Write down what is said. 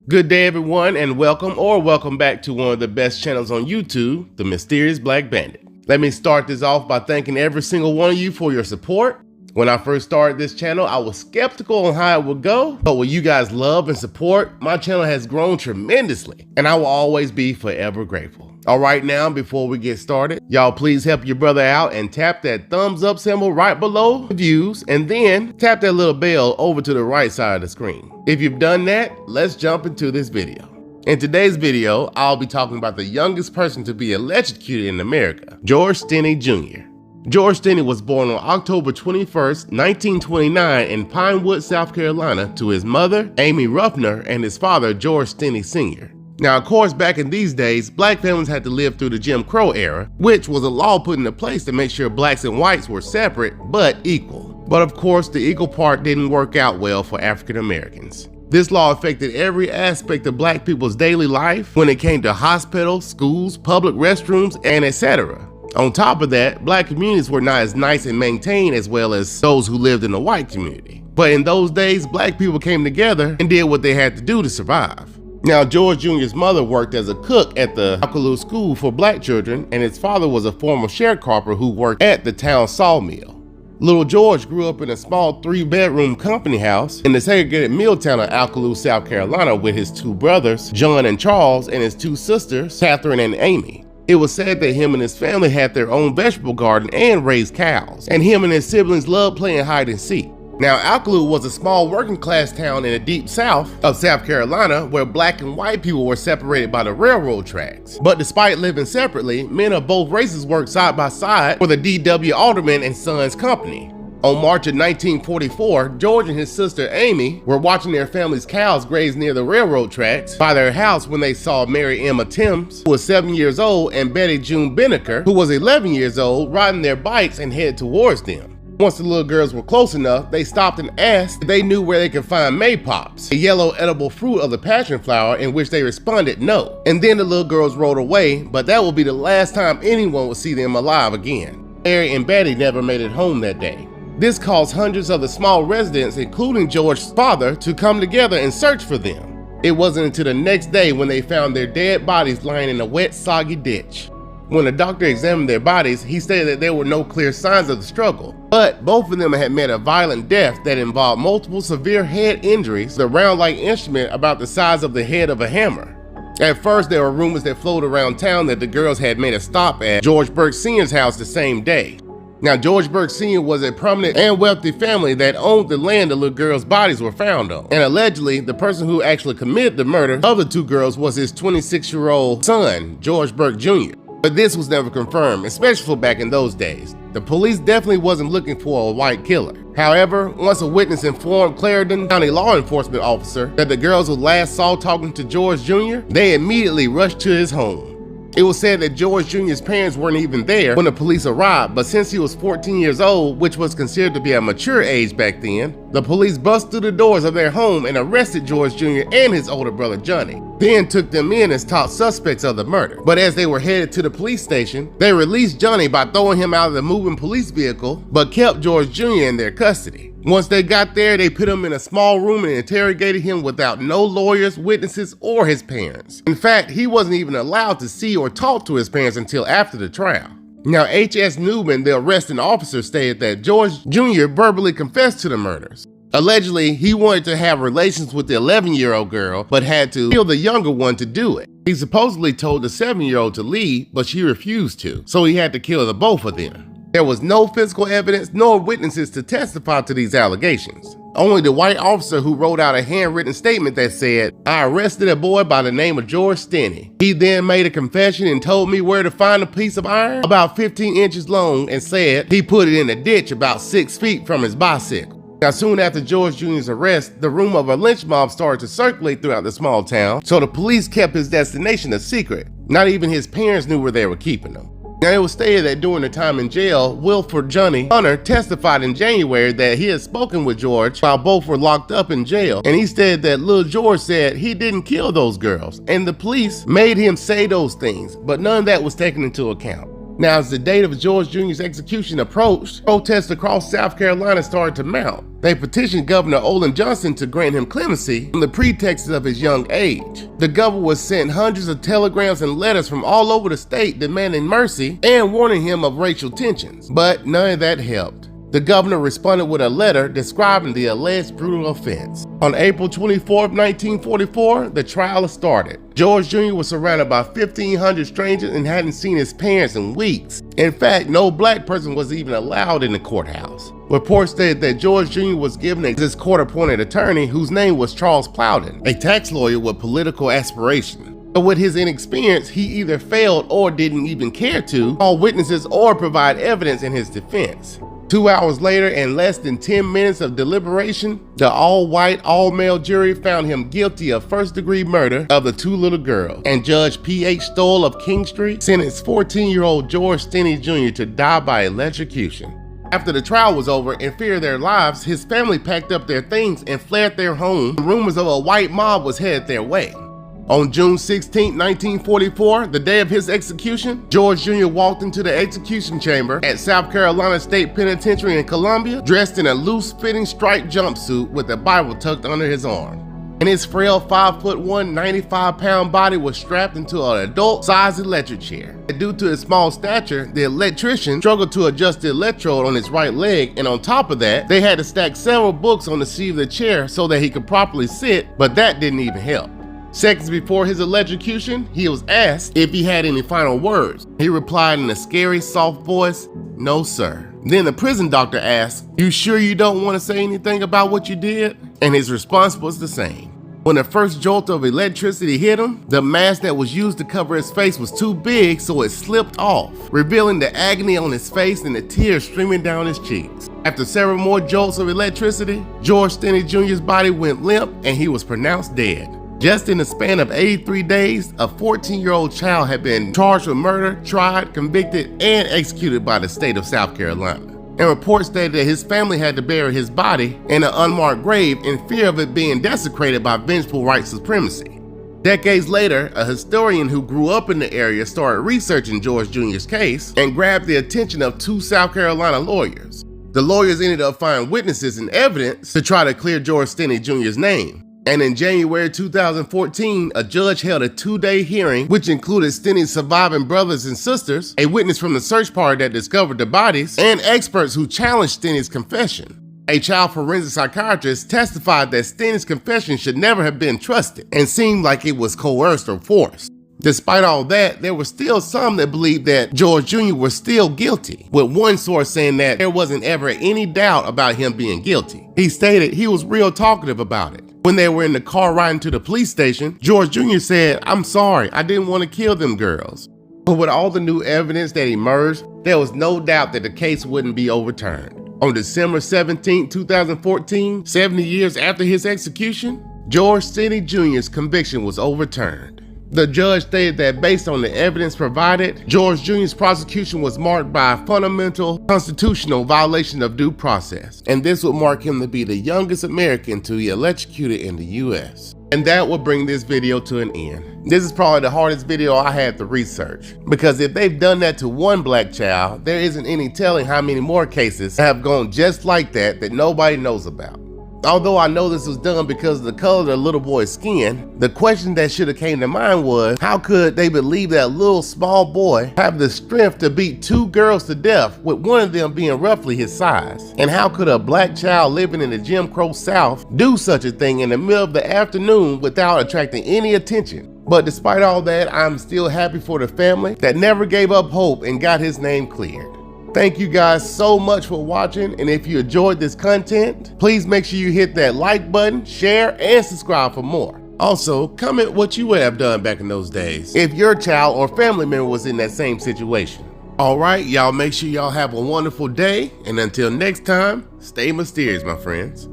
Good day everyone, and welcome back to one of the best channels on YouTube, The Mysterious Black Bandit. Let me start this off by thanking every single one of you for your support. When I first started this channel, I was skeptical on how it would go, but with you guys' love and support, my channel has grown tremendously, and I will always be forever grateful. Alright, now before we get started, y'all please help your brother out and tap that thumbs up symbol right below the views, and then tap that little bell over to the right side of the screen. If you've done that, let's jump into this video. In today's video, I'll be talking about the youngest person to be electrocuted in America, George Stinney Jr. George Stinney was born on October 21st, 1929 in Pinewood, South Carolina to his mother, Amy Ruffner, and his father, George Stinney Sr. Now, of course, back in these days, black families had to live through the Jim Crow era, which was a law put into place to make sure blacks and whites were separate but equal. But of course, the equal part didn't work out well for African Americans. This law affected every aspect of black people's daily life when it came to hospitals, schools, public restrooms, and etc. On top of that, black communities were not as nice and maintained as well as those who lived in the white community. But in those days, black people came together and did what they had to do to survive. Now, George Jr.'s mother worked as a cook at the Alcolu school for black children, and his father was a former sharecropper who worked at the town sawmill. Little George grew up in a small 3-bedroom company house in the segregated mill town of Alcolu, South Carolina, with his two brothers, John and Charles, and his two sisters, Catherine and Amy. It was said that him and his family had their own vegetable garden and raised cows, and him and his siblings loved playing hide and seek. Now, Alcolu was a small working class town in the deep south of South Carolina where black and white people were separated by the railroad tracks. But despite living separately, men of both races worked side by side for the D.W. Alderman and Sons Company. On March of 1944, George and his sister Amy were watching their family's cows graze near the railroad tracks by their house when they saw Mary Emma Thames, who was 7 years old, and Betty June Binnicker, who was 11 years old, riding their bikes and headed towards them. Once the little girls were close enough, they stopped and asked if they knew where they could find maypops, a yellow edible fruit of the passion flower, in which they responded no. And then the little girls rode away, but that will be the last time anyone would see them alive again. Mary and Betty never made it home that day. This caused hundreds of the small residents, including George's father, to come together and search for them. It wasn't until the next day when they found their dead bodies lying in a wet, soggy ditch. When the doctor examined their bodies, he stated that there were no clear signs of the struggle, but both of them had met a violent death that involved multiple severe head injuries, the round-like instrument about the size of the head of a hammer. At first, there were rumors that floated around town that the girls had made a stop at George Burke Sr.'s house the same day. Now, George Burke Sr. was a prominent and wealthy family that owned the land the little girls' bodies were found on. And allegedly, the person who actually committed the murder of the two girls was his 26-year-old son, George Burke Jr. But this was never confirmed, especially for back in those days. The police definitely wasn't looking for a white killer. However, once a witness informed Clarendon County law enforcement officer that the girls were last saw talking to George Jr., they immediately rushed to his home. It was said that George Jr.'s parents weren't even there when the police arrived, but since he was 14 years old, which was considered to be a mature age back then, the police busted through the doors of their home and arrested George Jr. and his older brother Johnny, then took them in as top suspects of the murder. But as they were headed to the police station, they released Johnny by throwing him out of the moving police vehicle, but kept George Jr. in their custody. Once they got there, they put him in a small room and interrogated him without no lawyers, witnesses, or his parents. In fact, he wasn't even allowed to see or talk to his parents until after the trial. Now, H.S. Newman, the arresting officer, stated that George Jr. verbally confessed to the murders. Allegedly, he wanted to have relations with the 11-year-old girl, but had to kill the younger one to do it. He supposedly told the 7-year-old to leave, but she refused to, so he had to kill the both of them. There was no physical evidence nor witnesses to testify to these allegations. Only the white officer who wrote out a handwritten statement that said, "I arrested a boy by the name of George Stinney. He then made a confession and told me where to find a piece of iron about 15 inches long and said he put it in a ditch about 6 feet from his bicycle." Now, soon after George Jr.'s arrest, the rumor of a lynch mob started to circulate throughout the small town, so the police kept his destination a secret. Not even his parents knew where they were keeping him. Now, it was stated that during the time in jail, Wilford Johnny Hunter testified in January that he had spoken with George while both were locked up in jail, and he said that little George said he didn't kill those girls, and the police made him say those things, but none of that was taken into account. Now, as the date of George Jr.'s execution approached, protests across South Carolina started to mount. They petitioned Governor Olin Johnson to grant him clemency on the pretext of his young age. The governor was sent hundreds of telegrams and letters from all over the state demanding mercy and warning him of racial tensions, but none of that helped. The governor responded with a letter describing the alleged brutal offense. On April 24, 1944, the trial started. George Jr. was surrounded by 1,500 strangers and hadn't seen his parents in weeks. In fact, no black person was even allowed in the courthouse. Reports stated that George Jr. was given his court-appointed attorney, whose name was Charles Plowden, a tax lawyer with political aspirations. But with his inexperience, he either failed or didn't even care to call witnesses or provide evidence in his defense. 2 hours later, and less than 10 minutes of deliberation, the all-white, all-male jury found him guilty of first-degree murder of the 2 little girls, and Judge P.H. Stoll of King Street sentenced 14-year-old George Stinney Jr. to die by electrocution. After the trial was over, in fear of their lives, his family packed up their things and fled their home. Rumors of a white mob was headed their way. On June 16, 1944, the day of his execution, George Jr. walked into the execution chamber at South Carolina State Penitentiary in Columbia, dressed in a loose-fitting striped jumpsuit with a Bible tucked under his arm. And his frail 5'1", 95-pound body was strapped into an adult-sized electric chair. Due to his small stature, the electrician struggled to adjust the electrode on his right leg, and on top of that, they had to stack several books on the seat of the chair so that he could properly sit, but that didn't even help. Seconds before his electrocution, he was asked if he had any final words. He replied in a scary, soft voice, "No, sir." Then the prison doctor asked, "You sure you don't want to say anything about what you did?" And his response was the same. When the first jolt of electricity hit him, the mask that was used to cover his face was too big, so it slipped off, revealing the agony on his face and the tears streaming down his cheeks. After several more jolts of electricity, George Stinney Jr.'s body went limp and he was pronounced dead. Just in the span of 83 days, a 14-year-old child had been charged with murder, tried, convicted, and executed by the state of South Carolina. And reports stated that his family had to bury his body in an unmarked grave in fear of it being desecrated by vengeful white supremacy. Decades later, a historian who grew up in the area started researching George Jr.'s case and grabbed the attention of 2 South Carolina lawyers. The lawyers ended up finding witnesses and evidence to try to clear George Stinney Jr.'s name. And in January 2014, a judge held a 2-day hearing, which included Stinney's surviving brothers and sisters, a witness from the search party that discovered the bodies, and experts who challenged Stinney's confession. A child forensic psychiatrist testified that Stinney's confession should never have been trusted and seemed like it was coerced or forced. Despite all that, there were still some that believed that George Jr. was still guilty, with one source saying that there wasn't ever any doubt about him being guilty. He stated he was real talkative about it. When they were in the car riding to the police station, George Jr. said, "I'm sorry, I didn't want to kill them girls." But with all the new evidence that emerged, there was no doubt that the case wouldn't be overturned. On December 17, 2014, 70 years after his execution, George Stinney Jr.'s conviction was overturned. The judge stated that based on the evidence provided, George Jr.'s prosecution was marked by a fundamental constitutional violation of due process, and this would mark him to be the youngest American to be electrocuted in the U.S. And that will bring this video to an end. This is probably the hardest video I had to research, because if they've done that to one black child, there isn't any telling how many more cases have gone just like that nobody knows about. Although I know this was done because of the color of the little boy's skin, the question that should have came to mind was, how could they believe that little small boy have the strength to beat 2 girls to death, with one of them being roughly his size? And how could a black child living in the Jim Crow South do such a thing in the middle of the afternoon without attracting any attention? But despite all that, I'm still happy for the family that never gave up hope and got his name cleared. Thank you guys so much for watching, and if you enjoyed this content, please make sure you hit that like button, share, and subscribe for more. Also, comment what you would have done back in those days if your child or family member was in that same situation. Alright, y'all make sure y'all have a wonderful day, and until next time, stay mysterious, my friends.